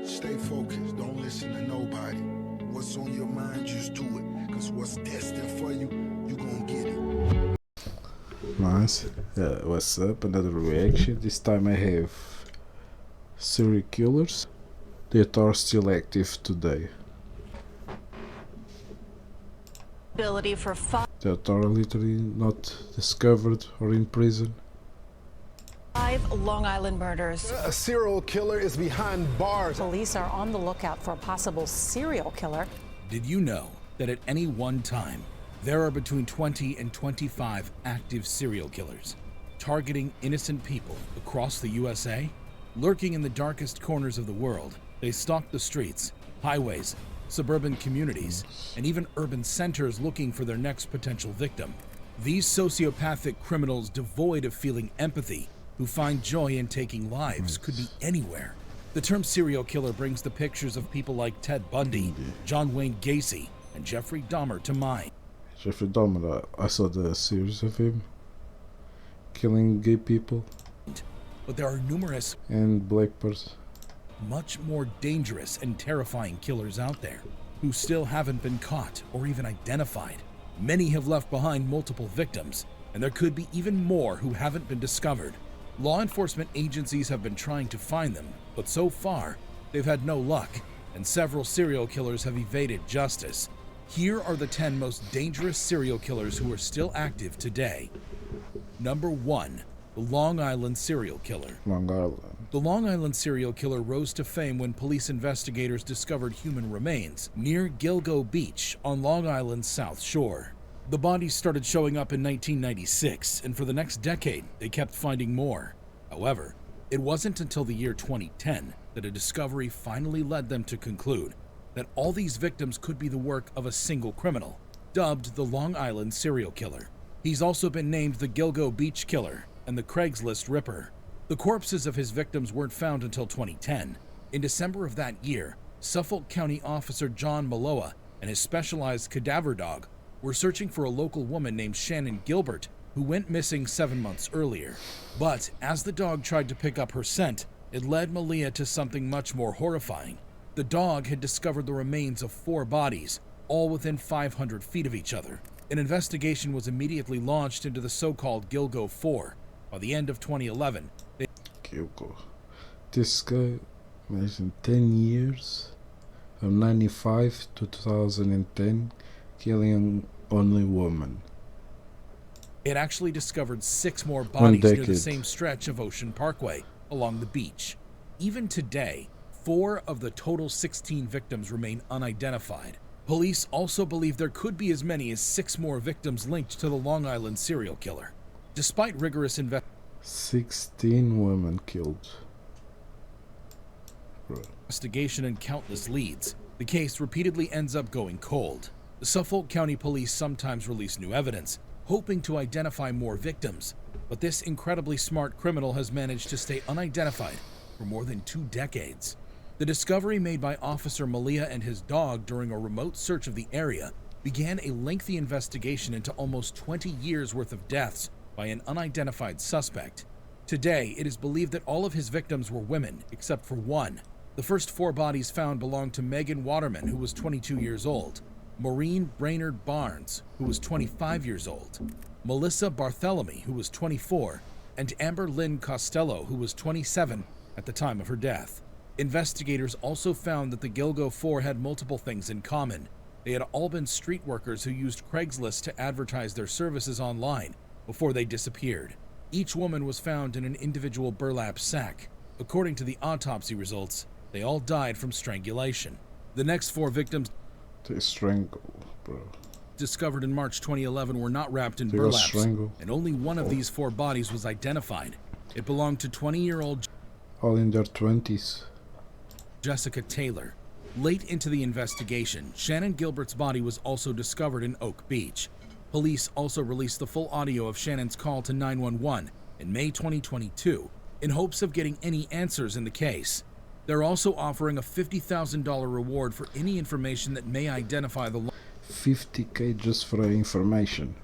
Stay focused, don't listen to nobody. What's on your mind, just do it. Cause what's destined for you, you gonna get it. Nice. What's up? Another reaction. This time I have serial killers that are still active today. For That are literally not discovered or in prison. 5 Long Island murders. A serial killer is behind bars. Police are on the lookout for a possible serial killer. Did you know that at any one time, there are between 20 and 25 active serial killers targeting innocent people across the USA? Lurking in the darkest corners of the world, they stalk the streets, highways, suburban communities, and even urban centers looking for their next potential victim. These sociopathic criminals devoid of feeling empathy, who find joy in taking lives, could be anywhere. The term serial killer brings the pictures of people like Ted Bundy, John Wayne Gacy, and Jeffrey Dahmer to mind. Jeffrey Dahmer, I saw the series of him killing gay people But there are numerous, and black person. much more dangerous and terrifying killers out there who still haven't been caught or even identified. Many have left behind multiple victims, and there could be even more who haven't been discovered. Law enforcement agencies have been trying to find them, but so far, they've had no luck, and several serial killers have evaded justice. Here are the 10 most dangerous serial killers who are still active today. Number 1, the Long Island serial killer. Long Island. The Long Island serial killer rose to fame when police investigators discovered human remains near Gilgo Beach on Long Island's South Shore. The bodies started showing up in 1996, and for the next decade, they kept finding more. However, it wasn't until the year 2010 that a discovery finally led them to conclude that all these victims could be the work of a single criminal, dubbed the Long Island serial killer. He's also been named the Gilgo Beach Killer and the Craigslist Ripper. The corpses of his victims weren't found until 2010. In December of that year, Suffolk County Officer John Maloa and his specialized cadaver dog were searching for a local woman named Shannon Gilbert, who went missing 7 months earlier. But as the dog tried to pick up her scent, it led Malia to something much more horrifying. The dog had discovered the remains of 4 bodies, all within 500 feet of each other. An investigation was immediately launched into the so-called Gilgo 4. By the end of 2011, Gilgo. This guy, imagine 10 years, from 95 to 2010, killing only women. it actually discovered 6 more bodies near the decade. same stretch of Ocean Parkway along the beach. Even today, 4 of the total 16 victims remain unidentified. Police also believe there could be as many as 6 more victims linked to the Long Island serial killer. Despite rigorous 16 women killed. investigation and countless leads, the case repeatedly ends up going cold. The Suffolk County Police sometimes release new evidence, hoping to identify more victims, but this incredibly smart criminal has managed to stay unidentified for more than 2 decades. The discovery made by Officer Malia and his dog during a remote search of the area began a lengthy investigation into almost 20 years worth of deaths by an unidentified suspect. Today, it is believed that all of his victims were women, except for one. The first 4 bodies found belonged to Megan Waterman, who was 22 years old, Maureen Brainerd Barnes, who was 25 years old, Melissa Bartholomew, who was 24, and Amber Lynn Costello, who was 27 at the time of her death. Investigators also found that the Gilgo 4 had multiple things in common. They had all been street workers who used Craigslist to advertise their services online before they disappeared. Each woman was found in an individual burlap sack. According to the autopsy results, they all died from strangulation. The next 4 victims They strangle, bro. discovered in March 2011 were not wrapped in They got burlaps, strangled. and only one of these 4 bodies was identified. It belonged to 20-year-old All in their 20s. Jessica Taylor. Late into the investigation, Shannon Gilbert's body was also discovered in Oak Beach. Police also released the full audio of Shannon's call to 911 in May 2022 in hopes of getting any answers in the case. They're also offering a $50,000 reward for any information that may identify the 50k just for information.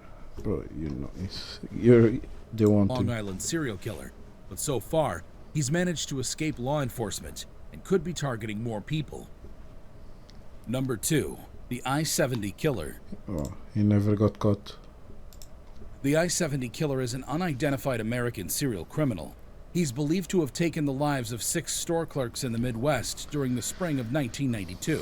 Bro, you know, they want Long to. Island serial killer. But so far, he's managed to escape law enforcement. and could be targeting more people. Number 2. The I-70 Killer. Oh, he never got caught. The I-70 Killer is an unidentified American serial criminal. He's believed to have taken the lives of 6 store clerks in the Midwest during the spring of 1992.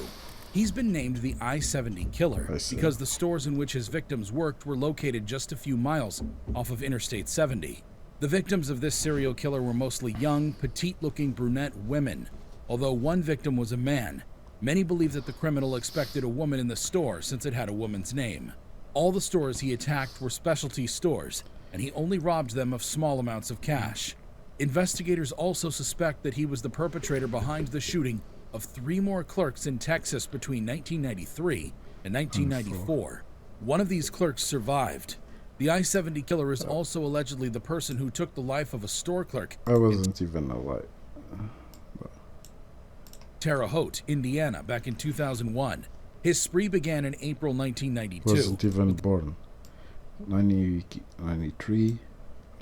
He's been named the I-70 Killer because the stores in which his victims worked were located just a few miles off of Interstate 70. The victims of this serial killer were mostly young, petite-looking brunette women. Although one victim was a man, many believe that the criminal expected a woman in the store since it had a woman's name. All the stores he attacked were specialty stores, and he only robbed them of small amounts of cash. Investigators also suspect that he was the perpetrator behind the shooting of 3 more clerks in Texas between 1993 and 1994. One of these clerks survived. The I-70 Killer is also allegedly the person who took the life of a store clerk. I wasn't even alive. Terre Haute, Indiana, back in 2001. His spree began in April 1992. Wasn't even born. 93,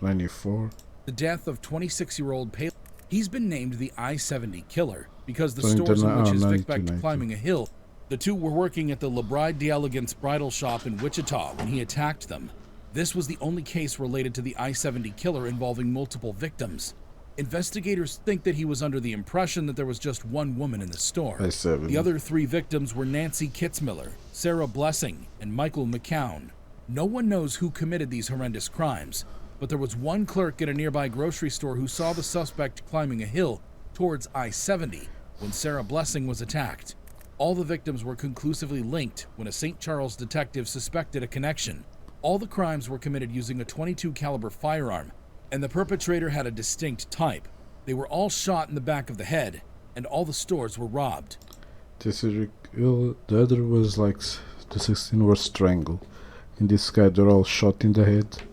94. The death of 26-year-old Palin. He's been named the I-70 Killer because the stores in which his victim climbing a hill. The two were working at the La Bride d'Elegance bridal shop in Wichita when he attacked them. This was the only case related to the I-70 Killer involving multiple victims. Investigators think that he was under the impression that there was just one woman in the store. The other 3 victims were Nancy Kitzmiller, Sarah Blessing, and Michael McCown. No one knows who committed these horrendous crimes, but there was one clerk at a nearby grocery store who saw the suspect climbing a hill towards I-70 when Sarah Blessing was attacked. All the victims were conclusively linked when a St. Charles detective suspected a connection. All the crimes were committed using a .22 caliber firearm, and the perpetrator had a distinct type. They were all shot in the back of the head, and all the stores were robbed. The other was like the 16 were strangled. In this guy, they're all shot in the head.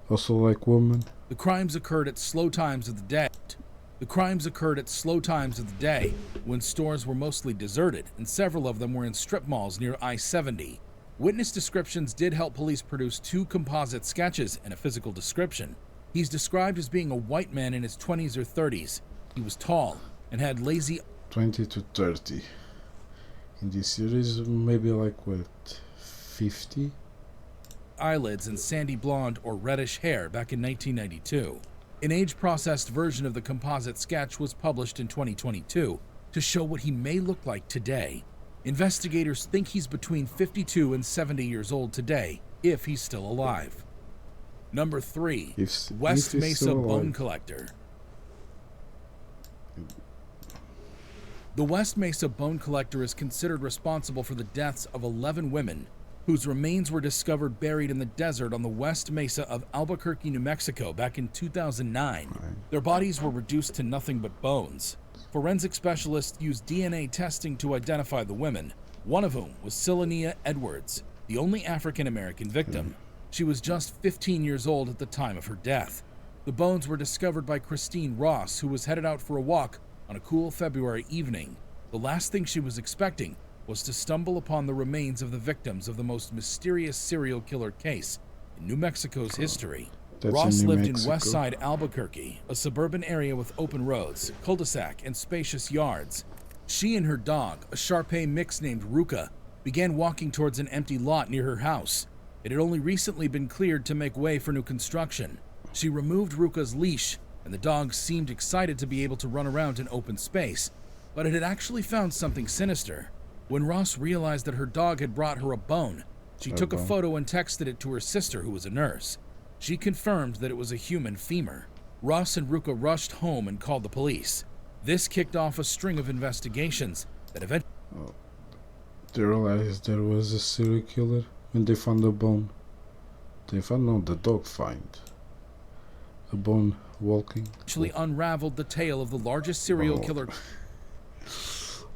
Also like women. The crimes occurred at slow times of the day. When stores were mostly deserted, and several of them were in strip malls near I-70. Witness descriptions did help police produce 2 composite sketches and a physical description. He's described as being a white man in his 20s or 30s. He was tall and had lazy 20 to 30. In this series, maybe like what, 50? eyelids and sandy blonde or reddish hair back in 1992. An age-processed version of the composite sketch was published in 2022 to show what he may look like today. Investigators think he's between 52 and 70 years old today, if he's still alive. Number 3. West Mesa Bone Collector. The West Mesa Bone Collector is considered responsible for the deaths of 11 women whose remains were discovered buried in the desert on the West Mesa of Albuquerque, New Mexico back in 2009. Their bodies were reduced to nothing but bones. Forensic specialists used DNA testing to identify the women, one of whom was Sylania Edwards, the only African-American victim. She was just 15 years old at the time of her death. The bones were discovered by Christine Ross, who was headed out for a walk on a cool February evening. The last thing she was expecting was to stumble upon the remains of the victims of the most mysterious serial killer case in New Mexico's history. Ross lived in Westside Albuquerque, a suburban area with open roads, cul-de-sac, and spacious yards. She and her dog, a Shar-Pei mix named Ruka, began walking towards an empty lot near her house. It had only recently been cleared to make way for new construction. She removed Ruka's leash, and the dog seemed excited to be able to run around in open space, but it had actually found something sinister. When Ross realized that her dog had brought her a bone, she took a photo and texted it to her sister, who was a nurse. She confirmed that it was a human femur. Ross and Ruka rushed home and called the police. This kicked off a string of investigations that eventually... They realized there was a serial killer when they found the bone. They found the dog find a bone walking. Actually unraveled the tale of the largest serial killer.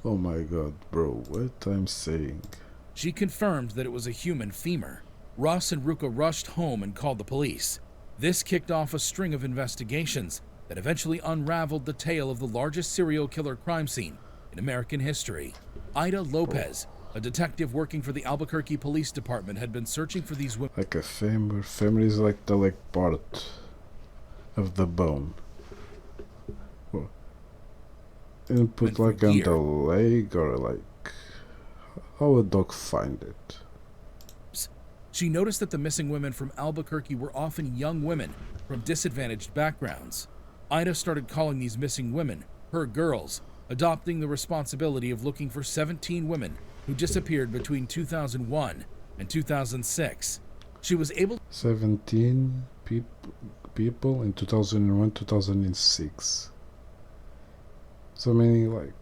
Oh my god, bro, what I'm saying. She confirmed that it was a human femur. Ross and Ruka rushed home and called the police. This kicked off a string of investigations that eventually unraveled the tale of the largest serial killer crime scene in American history. Ida Lopez, a detective working for the Albuquerque Police Department, had been searching for these women. Like a femur. Femur is like the leg part of the bone. And put for like on years. the leg or like how would dog find it? She noticed that the missing women from Albuquerque were often young women from disadvantaged backgrounds. Ida started calling these missing women her girls, adopting the responsibility of looking for 17 women who disappeared between 2001 and 2006. She was able 17 people in 2001 2006. So many like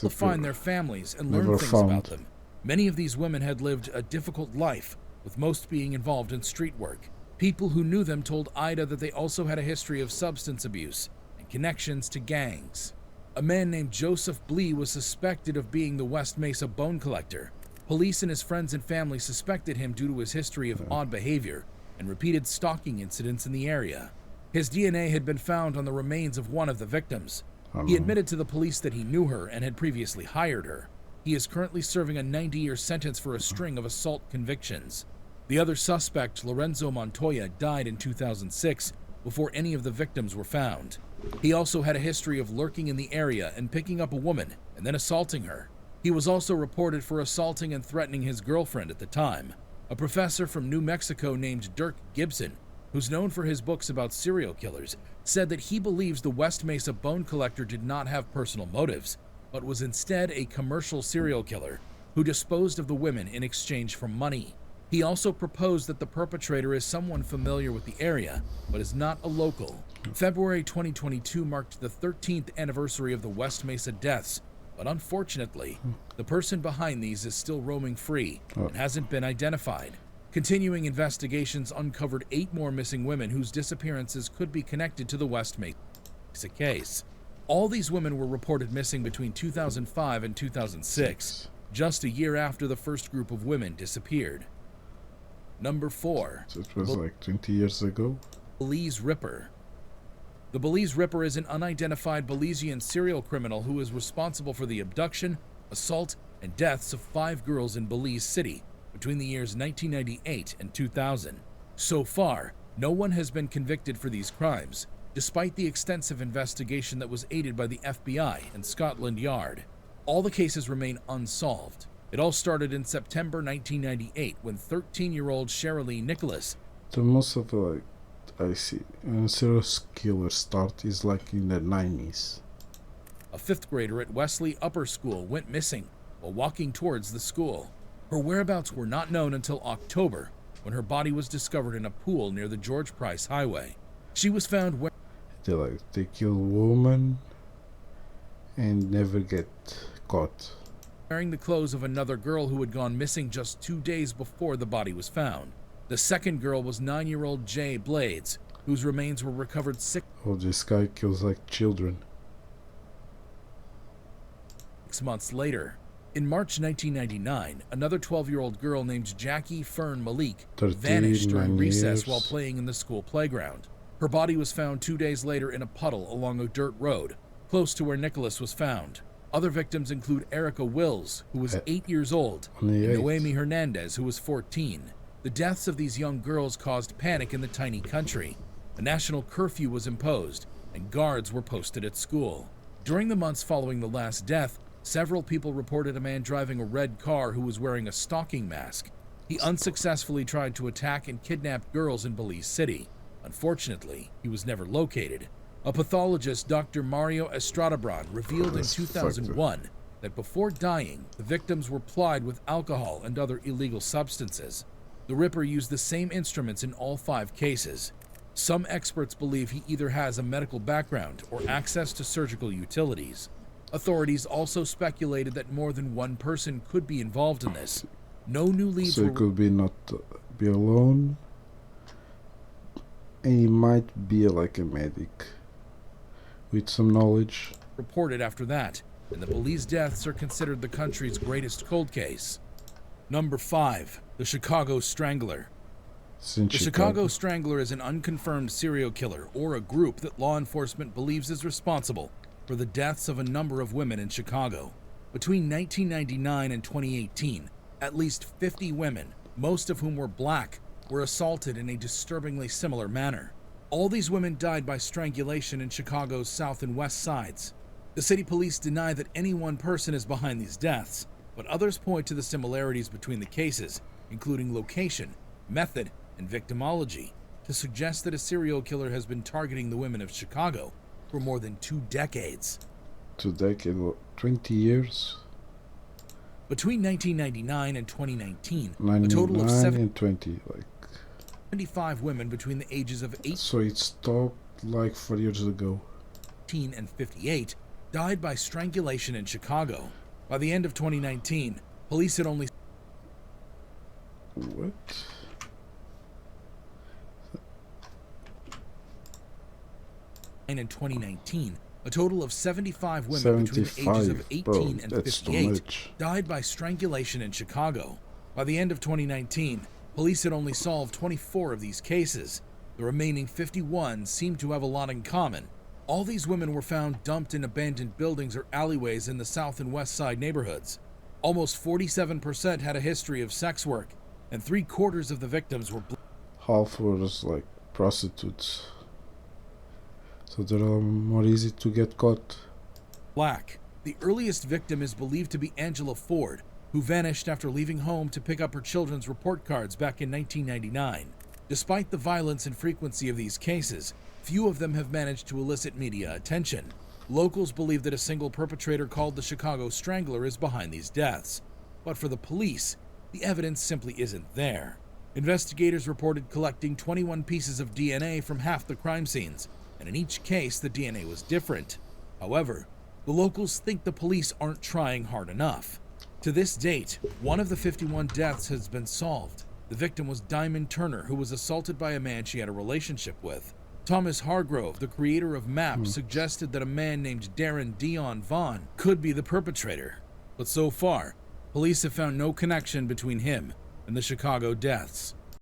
to find their families and learn Never things found. about them. Many of these women had lived a difficult life, with most being involved in street work. People who knew them told Ida that they also had a history of substance abuse and connections to gangs. A man named Joseph Blee was suspected of being the West Mesa bone collector. Police and his friends and family suspected him due to his history of odd behavior and repeated stalking incidents in the area. His DNA had been found on the remains of one of the victims. He admitted to the police that he knew her and had previously hired her. He is currently serving a 90-year sentence for a string of assault convictions. The other suspect, Lorenzo Montoya, died in 2006 before any of the victims were found. He also had a history of lurking in the area and picking up a woman and then assaulting her. He was also reported for assaulting and threatening his girlfriend at the time. A professor from New Mexico named Dirk Gibson, who's known for his books about serial killers, said that he believes the West Mesa bone collector did not have personal motives, but was instead a commercial serial killer who disposed of the women in exchange for money. He also proposed that the perpetrator is someone familiar with the area, but is not a local. February 2022 marked the 13th anniversary of the West Mesa deaths, but unfortunately, the person behind these is still roaming free and hasn't been identified. Continuing investigations uncovered 8 more missing women whose disappearances could be connected to the West Mesa case. All these women were reported missing between 2005 and 2006, just a year after the first group of women disappeared. Number 4. So it was like 20 years ago. Belize Ripper. The Belize Ripper is an unidentified Belizean serial criminal who is responsible for the abduction, assault, and deaths of 5 girls in Belize City between the years 1998 and 2000. So far, no one has been convicted for these crimes, despite the extensive investigation that was aided by the FBI and Scotland Yard. All the cases remain unsolved. It all started in September 1998 when 13-year-old Sherilee Nicholas The most of like I see when serial killer start is like in the 90s. a 5th grader at Wesley Upper School, went missing while walking towards the school. Her whereabouts were not known until October, when her body was discovered in a pool near the George Price Highway. She was found They kill woman and never get caught. wearing the clothes of another girl who had gone missing just 2 days before the body was found. The second girl was 9-year-old Jay Blades, whose remains were recovered 6 Oh, this guy kills like children. months later. In March 1999, another 12-year-old girl named Jackie Fern Malik vanished during 39 recess years. while playing in the school playground. Her body was found 2 days later in a puddle along a dirt road, close to where Nicholas was found. Other victims include Erica Wills, who was 8 years old, Only and 8. Noemi Hernandez, who was 14. The deaths of these young girls caused panic in the tiny country. A national curfew was imposed, and guards were posted at school. During the months following the last death, several people reported a man driving a red car who was wearing a stalking mask. He unsuccessfully tried to attack and kidnap girls in Belize City. Unfortunately, he was never located. A pathologist, Dr. Mario Estradabran, revealed in 2001 that before dying, the victims were plied with alcohol and other illegal substances. The Ripper used the same instruments in all 5 cases. Some experts believe he either has a medical background or access to surgical utilities. Authorities also speculated that more than one person could be involved in this. No new leads So were he could be not be alone. And he might be like a medic with some knowledge. reported after that, and the Belize deaths are considered the country's greatest cold case. Number 5. The Chicago Strangler. Since The Chicago Strangler is an unconfirmed serial killer or a group that law enforcement believes is responsible for the deaths of a number of women in Chicago. Between 1999 and 2018, at least 50 women, most of whom were black, were assaulted in a disturbingly similar manner. All these women died by strangulation in Chicago's south and west sides. The city police deny that any one person is behind these deaths, but others point to the similarities between the cases, including location, method, and victimology, to suggest that a serial killer has been targeting the women of Chicago for more than 2 decades. 2 decades, 20 years? Between 1999 and 2019, a 99 total of and 20, like. 75 women between the ages of 18 So it stopped like 4 years ago. and 58 died by strangulation in Chicago. By the end of 2019, police had only What? in 2019, a total of 75 women between the ages of 18 bro, and that's too 58 much. died by strangulation in Chicago. By the end of 2019, police had only solved 24 of these cases. The remaining 51 seemed to have a lot in common. All these women were found dumped in abandoned buildings or alleyways in the South and West Side neighborhoods. Almost 47% had a history of sex work, and 3/4 of the victims were Half was like prostitutes. So they're more easy to get caught. black. The earliest victim is believed to be Angela Ford, who vanished after leaving home to pick up her children's report cards back in 1999. Despite the violence and frequency of these cases, few of them have managed to elicit media attention. Locals believe that a single perpetrator called the Chicago Strangler is behind these deaths. But for the police, the evidence simply isn't there. Investigators reported collecting 21 pieces of DNA from half the crime scenes, and in each case the DNA was different. However, the locals think the police aren't trying hard enough. To this date, one of the 51 deaths has been solved. The victim was Diamond Turner, who was assaulted by a man she had a relationship with. Thomas Hargrove, the creator of Maps, suggested that a man named Darren Dion Vaughn could be the perpetrator. But so far, police have found no connection between him and the Chicago deaths.